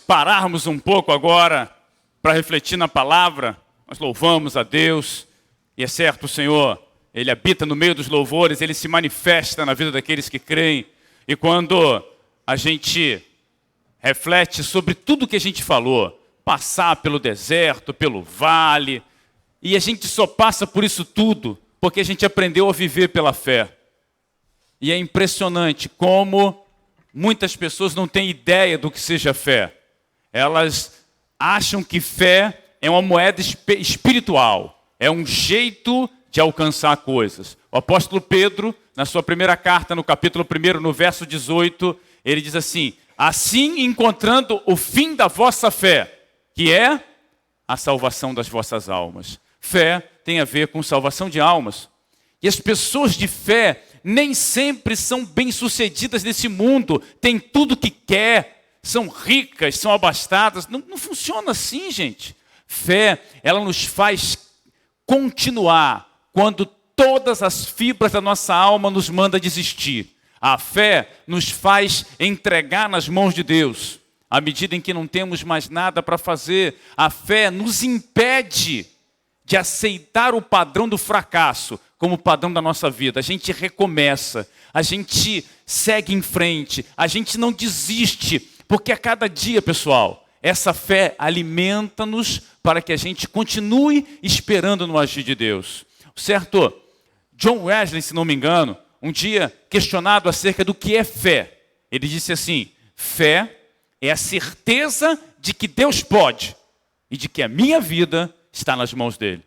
pararmos um pouco agora para refletir na palavra, nós louvamos a Deus. E é certo, o Senhor, Ele habita no meio dos louvores, Ele se manifesta na vida daqueles que creem. E quando a gente reflete sobre tudo que a gente falou, passar pelo deserto, pelo vale, e a gente só passa por isso tudo porque a gente aprendeu a viver pela fé. E é impressionante como muitas pessoas não têm ideia do que seja fé. Elas acham que fé é uma moeda espiritual, é um jeito de alcançar coisas. O apóstolo Pedro, na sua primeira carta, no capítulo 1, no verso 18, ele diz assim: assim encontrando o fim da vossa fé, que é a salvação das vossas almas. Fé tem a ver com salvação de almas. E as pessoas de fé nem sempre são bem-sucedidas nesse mundo, têm tudo que quer, são ricas, são abastadas. Não funciona assim, gente. Fé, ela nos faz continuar quando todas as fibras da nossa alma nos manda desistir. A fé nos faz entregar nas mãos de Deus. À medida em que não temos mais nada para fazer, a fé nos impede de aceitar o padrão do fracasso como padrão da nossa vida. A gente recomeça, a gente segue em frente, a gente não desiste, porque a cada dia, pessoal, essa fé alimenta-nos para que a gente continue esperando no agir de Deus. O certo John Wesley, se não me engano, um dia questionado acerca do que é fé, ele disse assim: fé é a certeza de que Deus pode e de que a minha vida está nas mãos dele.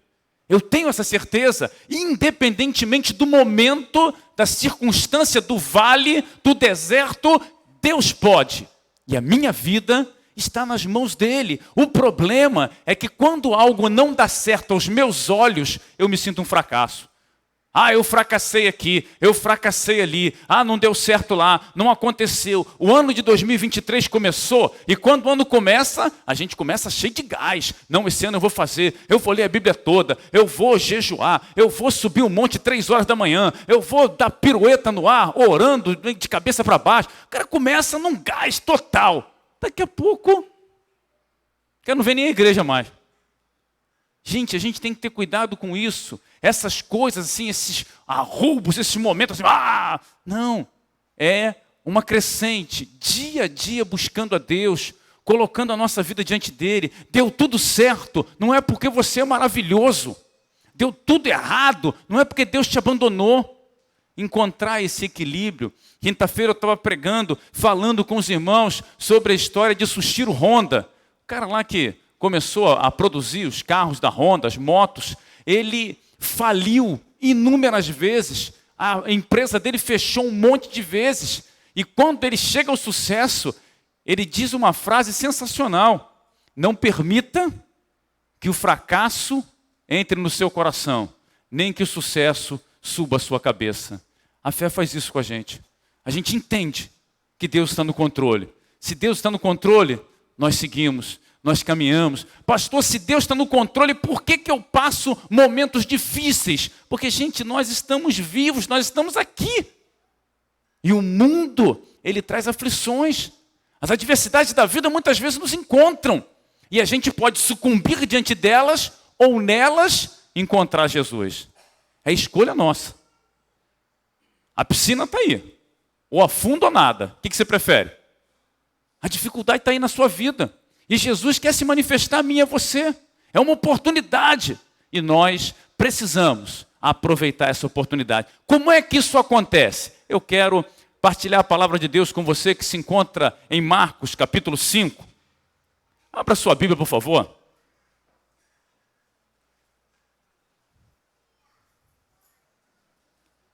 Eu tenho essa certeza, independentemente do momento, da circunstância, do vale, do deserto, Deus pode. E a minha vida está nas mãos dele. O problema é que quando algo não dá certo aos meus olhos, eu me sinto um fracasso. Eu fracassei aqui, eu fracassei ali, não deu certo lá, não aconteceu. O ano de 2023 começou, e quando o ano começa, a gente começa cheio de gás. Não, esse ano eu vou fazer, eu vou ler a Bíblia toda, eu vou jejuar, eu vou subir um monte 3 horas da manhã, eu vou dar pirueta no ar, orando de cabeça para baixo. O cara começa num gás total. Daqui a pouco, eu não ver nem a igreja mais. Gente, a gente tem que ter cuidado com isso. Essas coisas, assim, esses arroubos, esses momentos, assim, não. É uma crescente, dia a dia buscando a Deus, colocando a nossa vida diante dele. Deu tudo certo, não é porque você é maravilhoso. Deu tudo errado, não é porque Deus te abandonou. Encontrar esse equilíbrio. Quinta-feira eu estava pregando, falando com os irmãos sobre a história de Sushiro Honda. O cara lá que começou a produzir os carros da Honda, as motos, ele faliu inúmeras vezes, a empresa dele fechou um monte de vezes, e quando ele chega ao sucesso, ele diz uma frase sensacional: não permita que o fracasso entre no seu coração, nem que o sucesso suba a sua cabeça. A fé faz isso com a gente entende que Deus está no controle. Se Deus está no controle, nós seguimos, nós caminhamos. Pastor, se Deus está no controle, por que eu passo momentos difíceis? Porque, gente, nós estamos vivos, nós estamos aqui. E o mundo, ele traz aflições. As adversidades da vida muitas vezes nos encontram. E a gente pode sucumbir diante delas ou nelas encontrar Jesus. É escolha nossa. A piscina está aí. Ou afunda ou nada. O que você prefere? A dificuldade está aí na sua vida. E Jesus quer se manifestar a mim e a você. É uma oportunidade. E nós precisamos aproveitar essa oportunidade. Como é que isso acontece? Eu quero partilhar a palavra de Deus com você que se encontra em Marcos, capítulo 5. Abra sua Bíblia, por favor.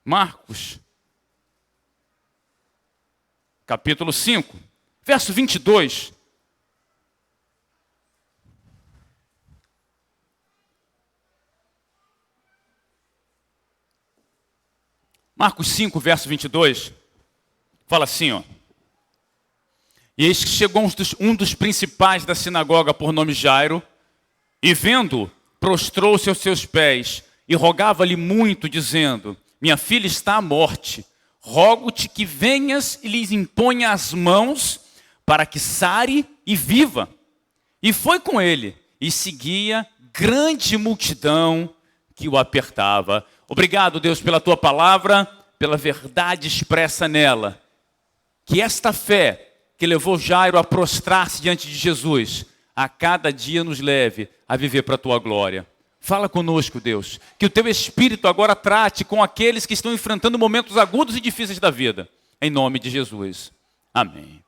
Marcos, capítulo 5, verso 22. Marcos 5, verso 22, fala assim, E eis que chegou um dos principais da sinagoga por nome Jairo, e vendo, prostrou-se aos seus pés, e rogava-lhe muito, dizendo: minha filha está à morte, rogo-te que venhas e lhes imponha as mãos, para que sare e viva. E foi com ele, e seguia grande multidão que o apertava. Obrigado, Deus, pela tua palavra, pela verdade expressa nela. Que esta fé que levou Jairo a prostrar-se diante de Jesus, a cada dia nos leve a viver para a tua glória. Fala conosco, Deus, que o teu Espírito agora trate com aqueles que estão enfrentando momentos agudos e difíceis da vida. Em nome de Jesus. Amém.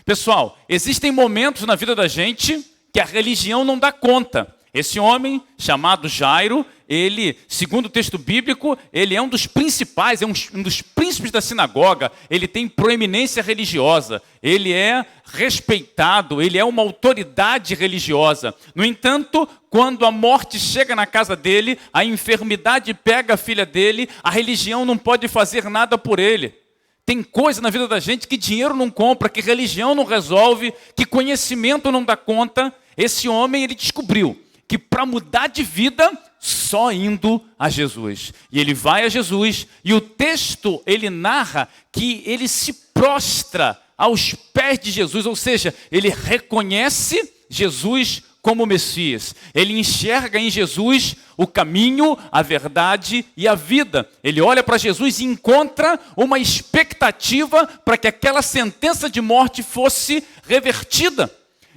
Pessoal, existem momentos na vida da gente que a religião não dá conta. Esse homem, chamado Jairo, ele, segundo o texto bíblico, ele é um dos principais, é um dos príncipes da sinagoga, ele tem proeminência religiosa, ele é respeitado, ele é uma autoridade religiosa. No entanto, quando a morte chega na casa dele, a enfermidade pega a filha dele, a religião não pode fazer nada por ele. Tem coisa na vida da gente que dinheiro não compra, que religião não resolve, que conhecimento não dá conta. Esse homem, ele descobriu que para mudar de vida, só indo a Jesus. E ele vai a Jesus, e o texto, ele narra que ele se prostra aos pés de Jesus, ou seja, ele reconhece Jesus como Messias. Ele enxerga em Jesus o caminho, a verdade e a vida. Ele olha para Jesus e encontra uma expectativa para que aquela sentença de morte fosse revertida.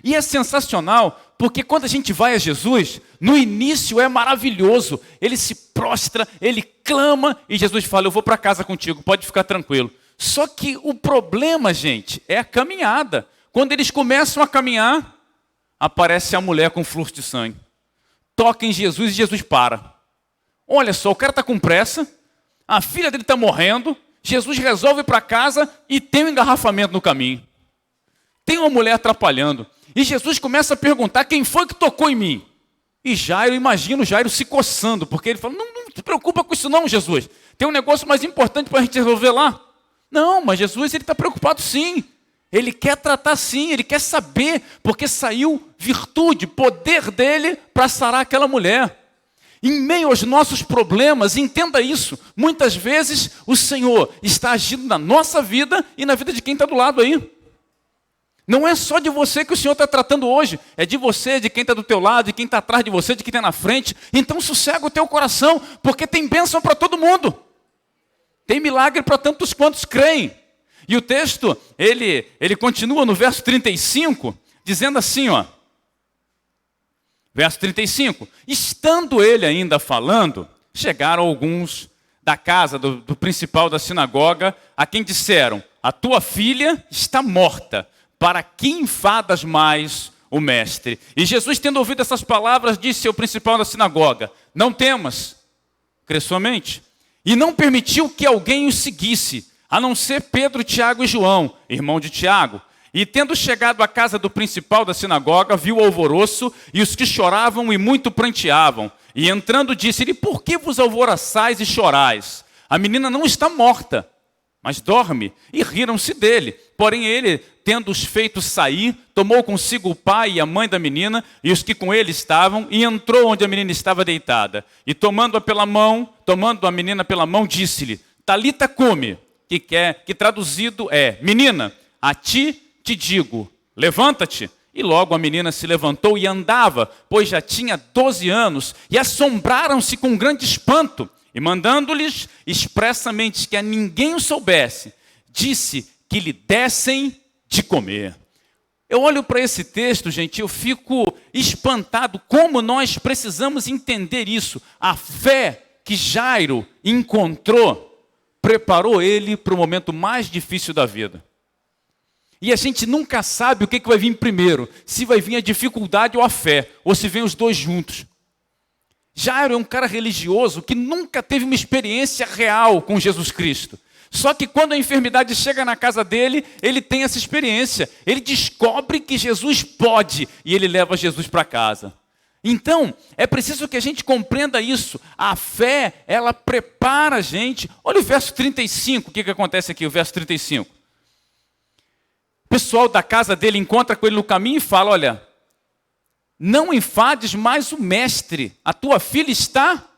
E é sensacional, porque quando a gente vai a Jesus, no início é maravilhoso. Ele se prostra, ele clama e Jesus fala, eu vou para casa contigo, pode ficar tranquilo. Só que o problema, gente, é a caminhada. Quando eles começam a caminhar, aparece a mulher com fluxo de sangue. Toca em Jesus e Jesus para. Olha só, o cara está com pressa, a filha dele está morrendo, Jesus resolve ir para casa e tem um engarrafamento no caminho. Tem uma mulher atrapalhando. E Jesus começa a perguntar quem foi que tocou em mim. E Jairo, imagina o Jairo se coçando, porque ele fala, não te preocupa com isso não, Jesus. Tem um negócio mais importante para a gente resolver lá. Não, mas Jesus ele está preocupado sim. Ele quer tratar sim, ele quer saber, porque saiu virtude, poder dele para sarar aquela mulher. Em meio aos nossos problemas, entenda isso, muitas vezes o Senhor está agindo na nossa vida e na vida de quem está do lado aí. Não é só de você que o Senhor está tratando hoje, é de você, de quem está do teu lado, de quem está atrás de você, de quem está na frente. Então sossega o teu coração, porque tem bênção para todo mundo. Tem milagre para tantos quantos creem. E o texto, ele continua no verso 35, dizendo assim, ó. Verso 35. Estando ele ainda falando, chegaram alguns da casa do principal da sinagoga, a quem disseram, a tua filha está morta, para que enfadas mais o mestre? E Jesus, tendo ouvido essas palavras, disse ao principal da sinagoga, não temas, crê somente. E não permitiu que alguém o seguisse, a não ser Pedro, Tiago e João, irmão de Tiago. E tendo chegado à casa do principal da sinagoga, viu o alvoroço e os que choravam e muito pranteavam. E entrando disse-lhe, por que vos alvoroçais e chorais? A menina não está morta, mas dorme. E riram-se dele. Porém ele, tendo-os feito sair, tomou consigo o pai e a mãe da menina e os que com ele estavam, e entrou onde a menina estava deitada. E tomando a menina pela mão, disse-lhe, Talita cumi, que traduzido é, menina, a ti te digo, levanta-te. E logo a menina se levantou e andava, pois já tinha 12 anos, e assombraram-se com grande espanto. E mandando-lhes expressamente que a ninguém o soubesse, disse que lhe dessem de comer. Eu olho para esse texto, gente, eu fico espantado como nós precisamos entender isso. A fé que Jairo encontrou preparou ele para o momento mais difícil da vida. E a gente nunca sabe o que vai vir primeiro, se vai vir a dificuldade ou a fé, ou se vem os dois juntos. Jairo é um cara religioso que nunca teve uma experiência real com Jesus Cristo. Só que quando a enfermidade chega na casa dele, ele tem essa experiência. Ele descobre que Jesus pode e ele leva Jesus para casa. Então, é preciso que a gente compreenda isso. A fé, ela prepara a gente. Olha o verso 35, o que acontece aqui, o verso 35. O pessoal da casa dele encontra com ele no caminho e fala, olha, não enfades mais o mestre, a tua filha está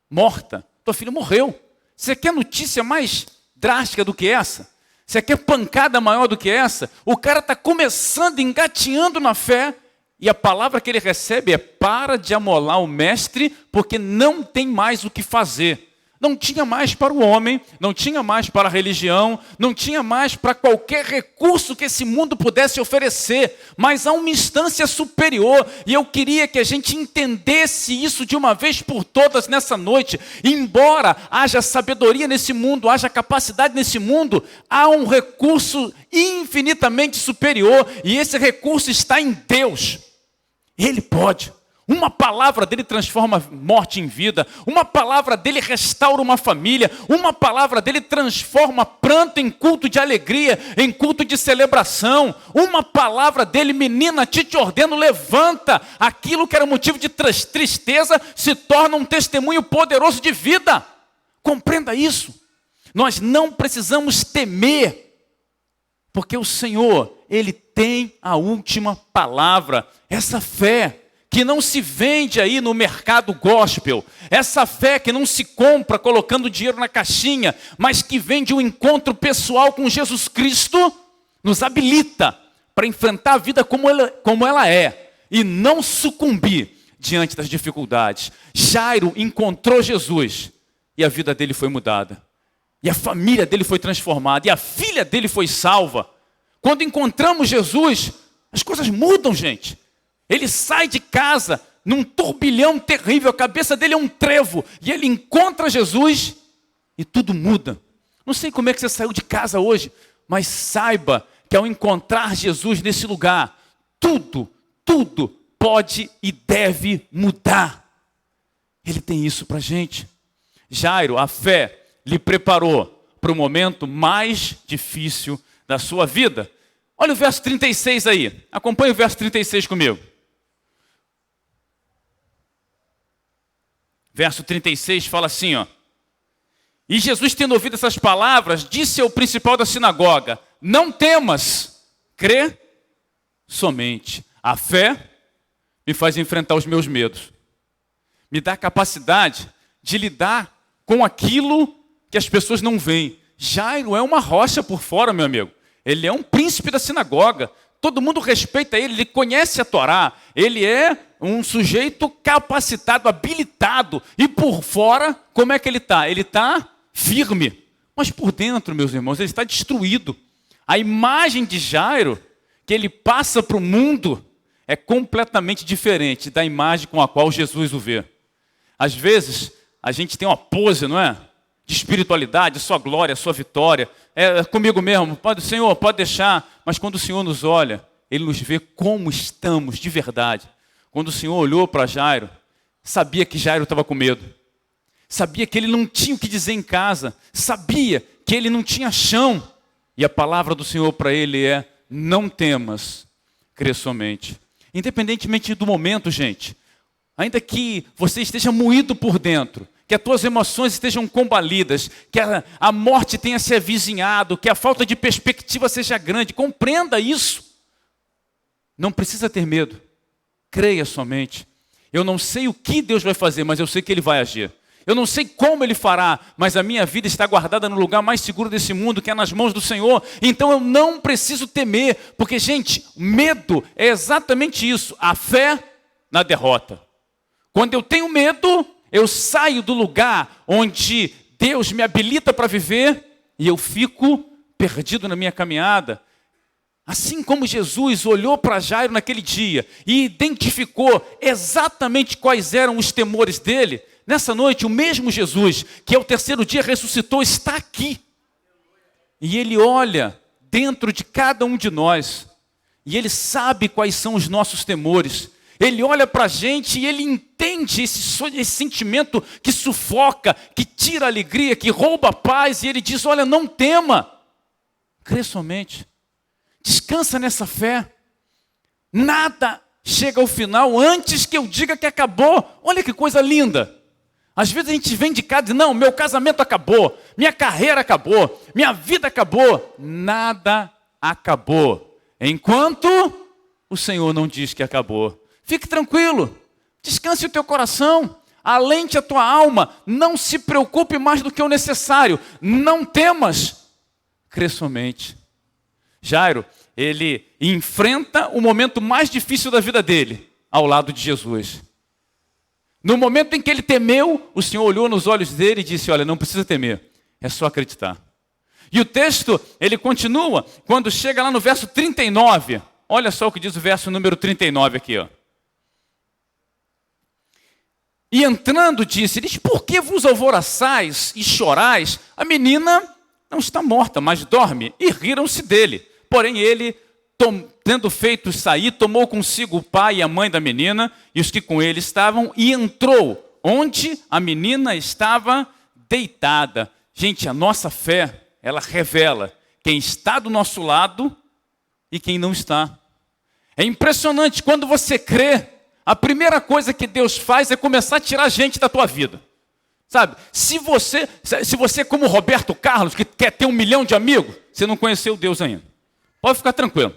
morta, tua filha morreu. Você quer notícia mais drástica do que essa? Você quer pancada maior do que essa? O cara está começando, engatinhando na fé, e a palavra que ele recebe é: para de amolar o mestre, porque não tem mais o que fazer. Não tinha mais para o homem, não tinha mais para a religião, não tinha mais para qualquer recurso que esse mundo pudesse oferecer, mas há uma instância superior, e eu queria que a gente entendesse isso de uma vez por todas nessa noite. Embora haja sabedoria nesse mundo, haja capacidade nesse mundo, há um recurso infinitamente superior, e esse recurso está em Deus. Ele pode. Uma palavra dele transforma morte em vida. Uma palavra dele restaura uma família. Uma palavra dele transforma pranto em culto de alegria, em culto de celebração. Uma palavra dele, menina, te ordeno, levanta. Aquilo que era motivo de tristeza se torna um testemunho poderoso de vida. Compreenda isso. Nós não precisamos temer, porque o Senhor, Ele tem a última palavra. Essa fé que não se vende aí no mercado gospel, essa fé que não se compra colocando dinheiro na caixinha, mas que vem de um encontro pessoal com Jesus Cristo, nos habilita para enfrentar a vida como ela é, e não sucumbir diante das dificuldades. Jairo encontrou Jesus, e a vida dele foi mudada, e a família dele foi transformada, e a filha dele foi salva. Quando encontramos Jesus, as coisas mudam, gente. Ele sai de casa num turbilhão terrível, a cabeça dele é um trevo, e ele encontra Jesus e tudo muda. Não sei como é que você saiu de casa hoje, mas saiba que ao encontrar Jesus nesse lugar, tudo pode e deve mudar. Ele tem isso para a gente. Jairo, a fé lhe preparou para o momento mais difícil da sua vida. Olha o verso 36 aí, acompanhe o verso 36 comigo. Verso 36 fala assim, ó: e Jesus, tendo ouvido essas palavras, disse ao principal da sinagoga: não temas, crê somente. A fé me faz enfrentar os meus medos, me dá a capacidade de lidar com aquilo que as pessoas não veem. Jairo é uma rocha por fora, meu amigo. Ele é um príncipe da sinagoga. Todo mundo respeita ele, ele conhece a Torá, ele é um sujeito capacitado, habilitado. E por fora, como é que ele está? Ele está firme. Mas por dentro, meus irmãos, ele está destruído. A imagem de Jairo, que ele passa para o mundo, é completamente diferente da imagem com a qual Jesus o vê. Às vezes, a gente tem uma pose, não é? De espiritualidade, sua glória, sua vitória. É comigo mesmo, Senhor, pode deixar. Mas quando o Senhor nos olha, Ele nos vê como estamos de verdade. Quando o Senhor olhou para Jairo, sabia que Jairo estava com medo. Sabia que ele não tinha o que dizer em casa. Sabia que ele não tinha chão. E a palavra do Senhor para ele é: não temas, crê somente. Independentemente do momento, gente, ainda que você esteja moído por dentro, que as tuas emoções estejam combalidas, que a morte tenha se avizinhado, que a falta de perspectiva seja grande, compreenda isso. Não precisa ter medo, creia somente. Eu não sei o que Deus vai fazer, mas eu sei que Ele vai agir. Eu não sei como Ele fará, mas a minha vida está guardada no lugar mais seguro desse mundo, que é nas mãos do Senhor. Então eu não preciso temer, porque, gente, medo é exatamente isso, a fé na derrota. Quando eu tenho medo, eu saio do lugar onde Deus me habilita para viver e eu fico perdido na minha caminhada. Assim como Jesus olhou para Jairo naquele dia e identificou exatamente quais eram os temores dele, nessa noite o mesmo Jesus, que ao terceiro dia ressuscitou, está aqui. E Ele olha dentro de cada um de nós e Ele sabe quais são os nossos temores. Ele olha para a gente e Ele entende esse sentimento que sufoca, que tira a alegria, que rouba a paz. E Ele diz: olha, não tema, crê somente, descansa nessa fé. Nada chega ao final antes que eu diga que acabou. Olha que coisa linda. Às vezes a gente vem de casa e diz: não, meu casamento acabou, minha carreira acabou, minha vida acabou. Nada acabou enquanto o Senhor não diz que acabou. Fique tranquilo, descanse o teu coração, alente a tua alma, não se preocupe mais do que o necessário, não temas, crê somente. Jairo, ele enfrenta o momento mais difícil da vida dele, ao lado de Jesus. No momento em que ele temeu, o Senhor olhou nos olhos dele e disse, olha, não precisa temer, é só acreditar. E o texto, ele continua, quando chega lá no verso 39, olha só o que diz o verso número 39 aqui, ó. E entrando disse-lhes, por que vos alvoroçais e chorais? A menina não está morta, mas dorme. E riram-se dele. Porém ele, tendo feito sair, tomou consigo o pai e a mãe da menina e os que com ele estavam e entrou onde a menina estava deitada. Gente, a nossa fé, ela revela quem está do nosso lado e quem não está. É impressionante, quando você crê, a primeira coisa que Deus faz é começar a tirar gente da tua vida. Sabe, se você como Roberto Carlos, que quer ter 1 milhão de amigos, você não conheceu Deus ainda. Pode ficar tranquilo.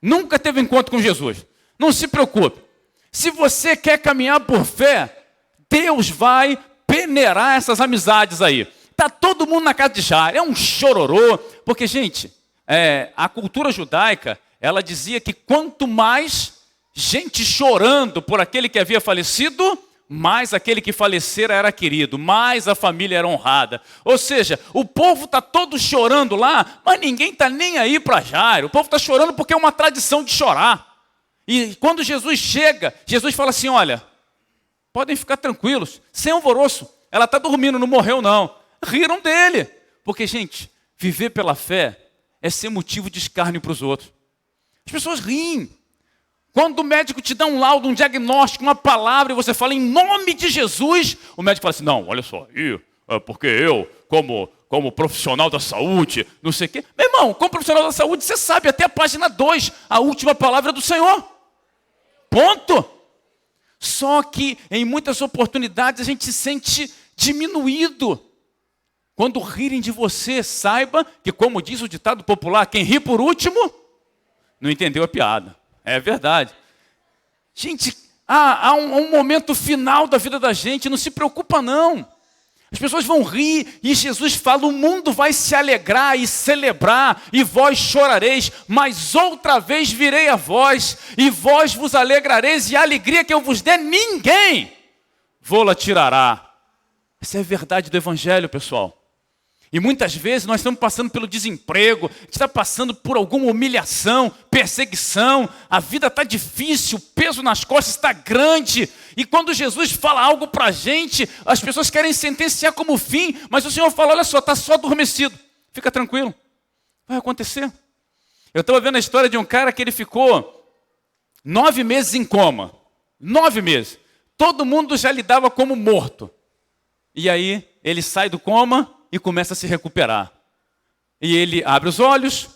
Nunca teve encontro com Jesus. Não se preocupe. Se você quer caminhar por fé, Deus vai peneirar essas amizades aí. Está todo mundo na casa de Jairo, é um chororô. Porque, gente, a cultura judaica, ela dizia que quanto mais gente chorando por aquele que havia falecido, mais aquele que falecera era querido, mais a família era honrada. Ou seja, o povo está todo chorando lá, mas ninguém está nem aí para Jairo. O povo está chorando porque é uma tradição de chorar. E quando Jesus chega, Jesus fala assim, olha, podem ficar tranquilos, sem alvoroço, ela está dormindo, não morreu não. Riram dele, porque, gente, viver pela fé é ser motivo de escárnio para os outros. As pessoas riem. Quando o médico te dá um laudo, um diagnóstico, uma palavra, e você fala em nome de Jesus, o médico fala assim, não, olha só, porque eu, como profissional da saúde, não sei o quê. Meu irmão, como profissional da saúde, você sabe até a página 2, a última palavra do Senhor. Ponto. Só que em muitas oportunidades a gente se sente diminuído. Quando rirem de você, saiba que, como diz o ditado popular, quem ri por último, não entendeu a piada. É verdade. Gente, há um momento final da vida da gente, não se preocupa não. As pessoas vão rir e Jesus fala, o mundo vai se alegrar e celebrar e vós chorareis, mas outra vez virei a vós e vós vos alegrareis e a alegria que eu vos der, ninguém vô-la tirará. Essa é a verdade do Evangelho, pessoal. E muitas vezes nós estamos passando pelo desemprego, a gente está passando por alguma humilhação, perseguição, a vida está difícil, o peso nas costas está grande. E quando Jesus fala algo para a gente, as pessoas querem sentenciar como fim, mas o Senhor fala, olha só, está só adormecido, fica tranquilo, vai acontecer. Eu estava vendo a história de um cara que ele ficou 9 meses em coma, 9 meses. Todo mundo já lidava como morto. E aí ele sai do coma e começa a se recuperar. E ele abre os olhos,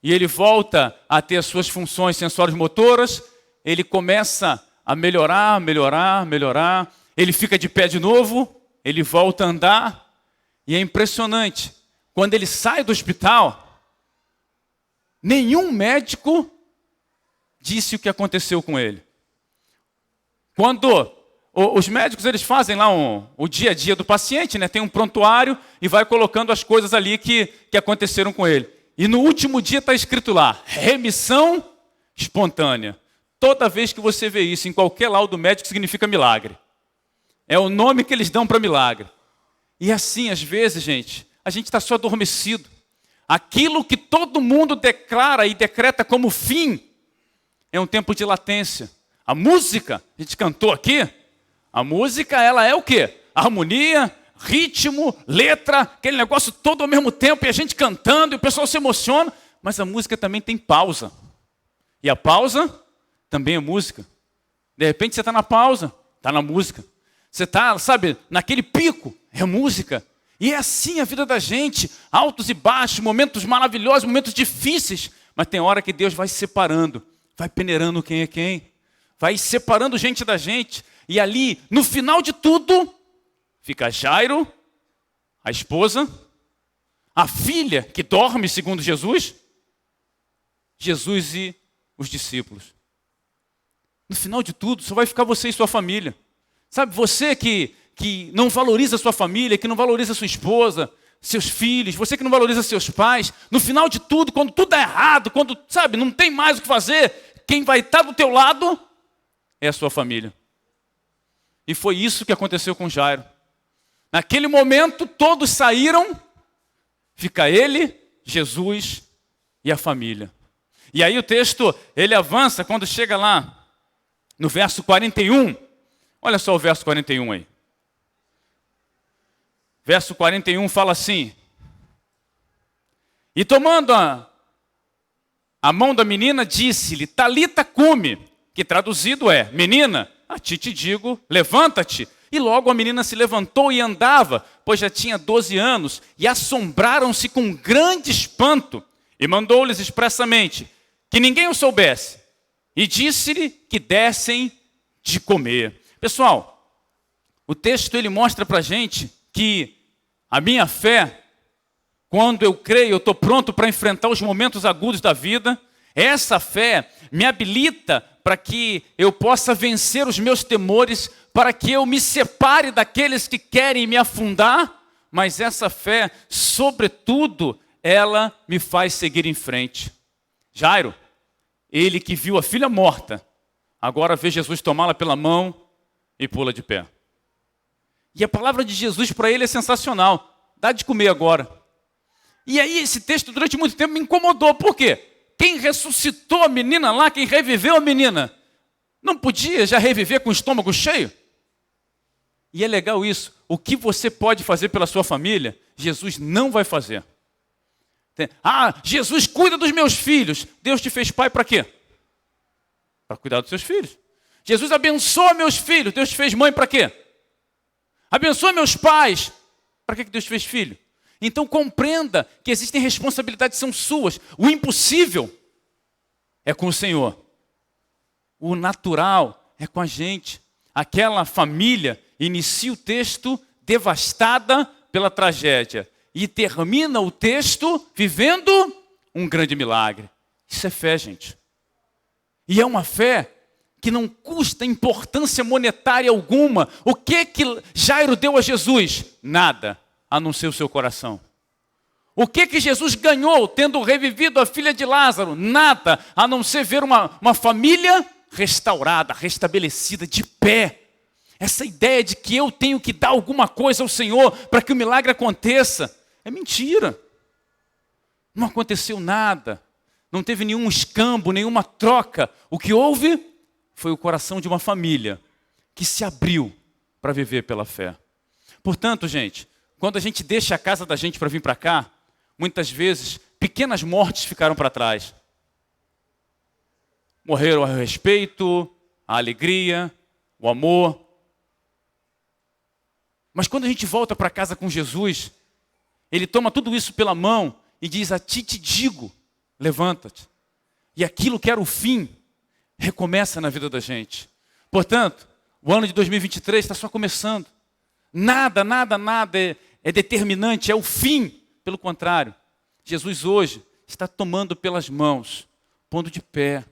e ele volta a ter as suas funções sensórias motoras, ele começa a melhorar, ele fica de pé de novo, ele volta a andar, e é impressionante, quando ele sai do hospital, nenhum médico disse o que aconteceu com ele. Quando os médicos, eles fazem lá o dia a dia do paciente, né? Tem um prontuário e vai colocando as coisas ali que aconteceram com ele. E no último dia está escrito lá, remissão espontânea. Toda vez que você vê isso em qualquer laudo médico, significa milagre. É o nome que eles dão para milagre. E assim, às vezes, gente, a gente está só adormecido. Aquilo que todo mundo declara e decreta como fim, é um tempo de latência. A música, a gente cantou aqui, a música, ela é o quê? Harmonia, ritmo, letra, aquele negócio todo ao mesmo tempo, e a gente cantando, e o pessoal se emociona, mas a música também tem pausa. E a pausa também é música. De repente você está na pausa, está na música. Você está, sabe, naquele pico, é música. E é assim a vida da gente, altos e baixos, momentos maravilhosos, momentos difíceis, mas tem hora que Deus vai se separando, vai peneirando quem é quem, vai separando gente da gente. E ali, no final de tudo, fica Jairo, a esposa, a filha que dorme, segundo Jesus, Jesus e os discípulos. No final de tudo, só vai ficar você e sua família. Sabe, você que não valoriza a sua família, que não valoriza a sua esposa, seus filhos, você que não valoriza seus pais, no final de tudo, quando tudo é errado, quando, sabe, não tem mais o que fazer, quem vai estar do teu lado é a sua família. E foi isso que aconteceu com Jairo. Naquele momento, todos saíram, fica ele, Jesus e a família. E aí o texto, ele avança quando chega lá no verso 41. Olha só o verso 41 aí. Verso 41 fala assim: e tomando a mão da menina, disse-lhe, Talita cumi, que traduzido é, menina, a ti te digo, levanta-te. E logo a menina se levantou e andava, pois já tinha 12 anos, e assombraram-se com grande espanto. E mandou-lhes expressamente que ninguém o soubesse, e disse-lhe que dessem de comer. Pessoal, o texto ele mostra para a gente que a minha fé, quando eu creio, eu estou pronto para enfrentar os momentos agudos da vida. Essa fé me habilita para que eu possa vencer os meus temores, para que eu me separe daqueles que querem me afundar. Mas essa fé, sobretudo, ela me faz seguir em frente. Jairo, ele que viu a filha morta, agora vê Jesus tomá-la pela mão e pula de pé. E a palavra de Jesus para ele é sensacional. Dá de comer agora. E aí esse texto durante muito tempo me incomodou. Por quê? Quem ressuscitou a menina lá, quem reviveu a menina, não podia já reviver com o estômago cheio? E é legal isso. O que você pode fazer pela sua família, Jesus não vai fazer. Jesus cuida dos meus filhos. Deus te fez pai para quê? Para cuidar dos seus filhos. Jesus abençoa meus filhos. Deus te fez mãe para quê? Abençoa meus pais. Para que Deus te fez filho? Então compreenda que existem responsabilidades que são suas. O impossível é com o Senhor. O natural é com a gente. Aquela família inicia o texto devastada pela tragédia e termina o texto vivendo um grande milagre. Isso é fé, gente. E é uma fé que não custa importância monetária alguma. O que Jairo deu a Jesus? Nada, a não ser o seu coração. O que Jesus ganhou tendo revivido a filha de Lázaro? Nada, a não ser ver uma família restaurada, restabelecida, de pé. Essa ideia de que eu tenho que dar alguma coisa ao Senhor para que o milagre aconteça, é mentira. Não aconteceu nada. Não teve nenhum escambo, nenhuma troca. O que houve foi o coração de uma família que se abriu para viver pela fé. Portanto, gente, quando a gente deixa a casa da gente para vir para cá, muitas vezes pequenas mortes ficaram para trás. Morreram o respeito, a alegria, o amor. Mas quando a gente volta para casa com Jesus, Ele toma tudo isso pela mão e diz, a ti te digo, levanta-te. E aquilo que era o fim, recomeça na vida da gente. Portanto, o ano de 2023 está só começando. Nada é determinante, é o fim. Pelo contrário, Jesus hoje está tomando pelas mãos, pondo de pé,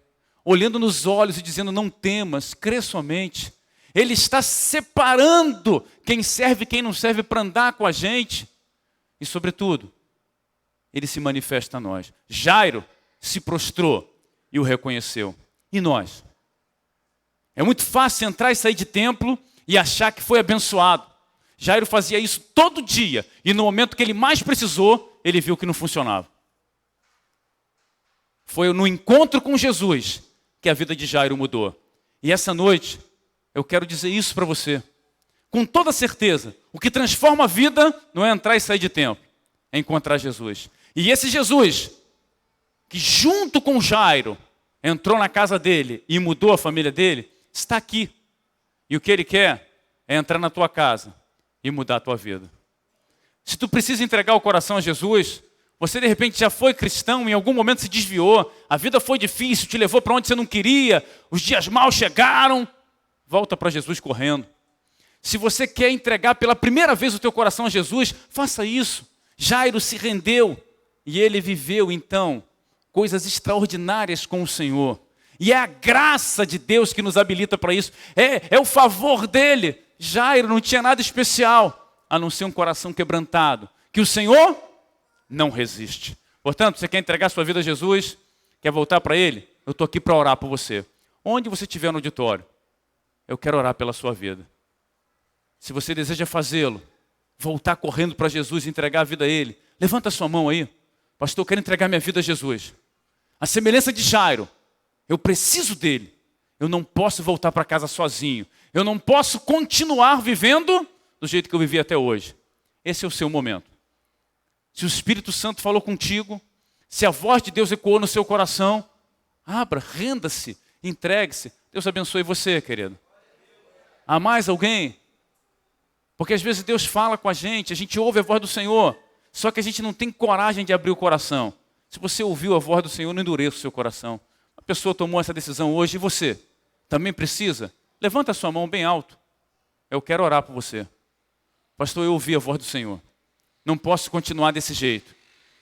olhando nos olhos e dizendo, não temas, crê somente. Ele está separando quem serve e quem não serve para andar com a gente. E, sobretudo, Ele se manifesta a nós. Jairo se prostrou e o reconheceu. E nós? É muito fácil entrar e sair de templo e achar que foi abençoado. Jairo fazia isso todo dia. E no momento que ele mais precisou, ele viu que não funcionava. Foi no encontro com Jesus que a vida de Jairo mudou. E essa noite, eu quero dizer isso para você. Com toda certeza, o que transforma a vida não é entrar e sair de templo. É encontrar Jesus. E esse Jesus, que junto com Jairo, entrou na casa dele e mudou a família dele, está aqui. E o que Ele quer é entrar na tua casa e mudar a tua vida. Se tu precisa entregar o coração a Jesus, você de repente já foi cristão, em algum momento se desviou, a vida foi difícil, te levou para onde você não queria, os dias maus chegaram, volta para Jesus correndo. Se você quer entregar pela primeira vez o teu coração a Jesus, faça isso. Jairo se rendeu e ele viveu então coisas extraordinárias com o Senhor. E é a graça de Deus que nos habilita para isso. É o favor dele. Jairo não tinha nada especial, a não ser um coração quebrantado, que o Senhor não resiste. Portanto, você quer entregar sua vida a Jesus, quer voltar para Ele? Eu estou aqui para orar por você. Onde você estiver no auditório, eu quero orar pela sua vida. Se você deseja fazê-lo, voltar correndo para Jesus e entregar a vida a Ele, levanta a sua mão aí. Pastor, eu quero entregar minha vida a Jesus. A semelhança de Jairo, eu preciso dele. Eu não posso voltar para casa sozinho. Eu não posso continuar vivendo do jeito que eu vivi até hoje. Esse é o seu momento. Se o Espírito Santo falou contigo, se a voz de Deus ecoou no seu coração, abra, renda-se, entregue-se. Deus abençoe você, querido. Há mais alguém? Porque às vezes Deus fala com a gente ouve a voz do Senhor, só que a gente não tem coragem de abrir o coração. Se você ouviu a voz do Senhor, não endureça o seu coração. A pessoa tomou essa decisão hoje e você também precisa? Levanta a sua mão bem alto. Eu quero orar por você. Pastor, eu ouvi a voz do Senhor. Não posso continuar desse jeito.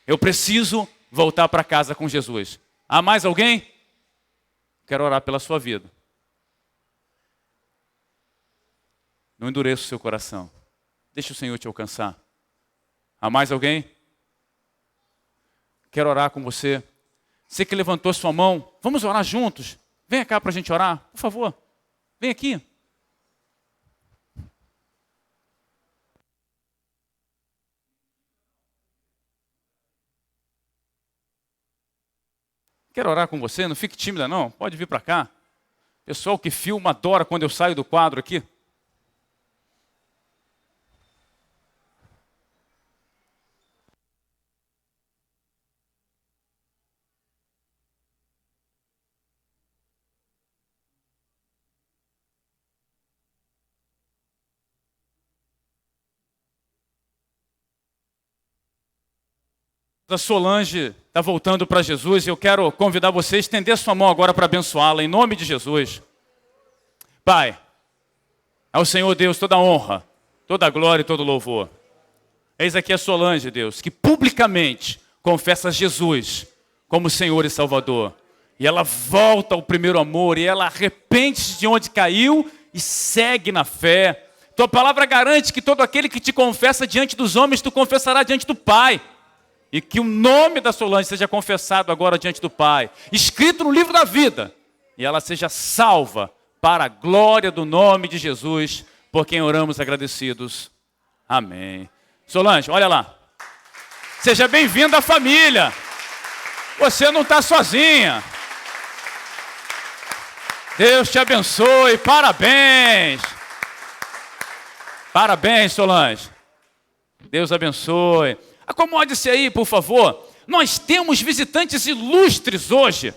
Eu preciso voltar para casa com Jesus. Há mais alguém? Quero orar pela sua vida. Não endureça o seu coração. Deixa o Senhor te alcançar. Há mais alguém? Quero orar com você. Você que levantou sua mão, vamos orar juntos. Venha cá para a gente orar, por favor. Vem aqui. Quero orar com você, não fique tímida não, pode vir para cá. Pessoal que filma adora quando eu saio do quadro aqui. A Solange está voltando para Jesus e eu quero convidar você a estender sua mão agora para abençoá-la, em nome de Jesus. Pai, ao Senhor Deus toda a honra, toda a glória e todo o louvor. Eis aqui a Solange, Deus, que publicamente confessa Jesus como Senhor e Salvador. E ela volta ao primeiro amor, e ela arrepende-se de onde caiu e segue na fé. Tua palavra garante que todo aquele que te confessa diante dos homens, tu confessará diante do Pai. E que o nome da Solange seja confessado agora diante do Pai, escrito no livro da vida, e ela seja salva para a glória do nome de Jesus, por quem oramos agradecidos. Amém. Solange, olha lá. Seja bem-vinda à família. Você não está sozinha. Deus te abençoe. Parabéns. Parabéns, Solange. Deus abençoe. Acomode-se aí, por favor. Nós temos visitantes ilustres hoje.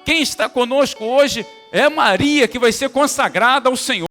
Quem está conosco hoje é Maria, que vai ser consagrada ao Senhor.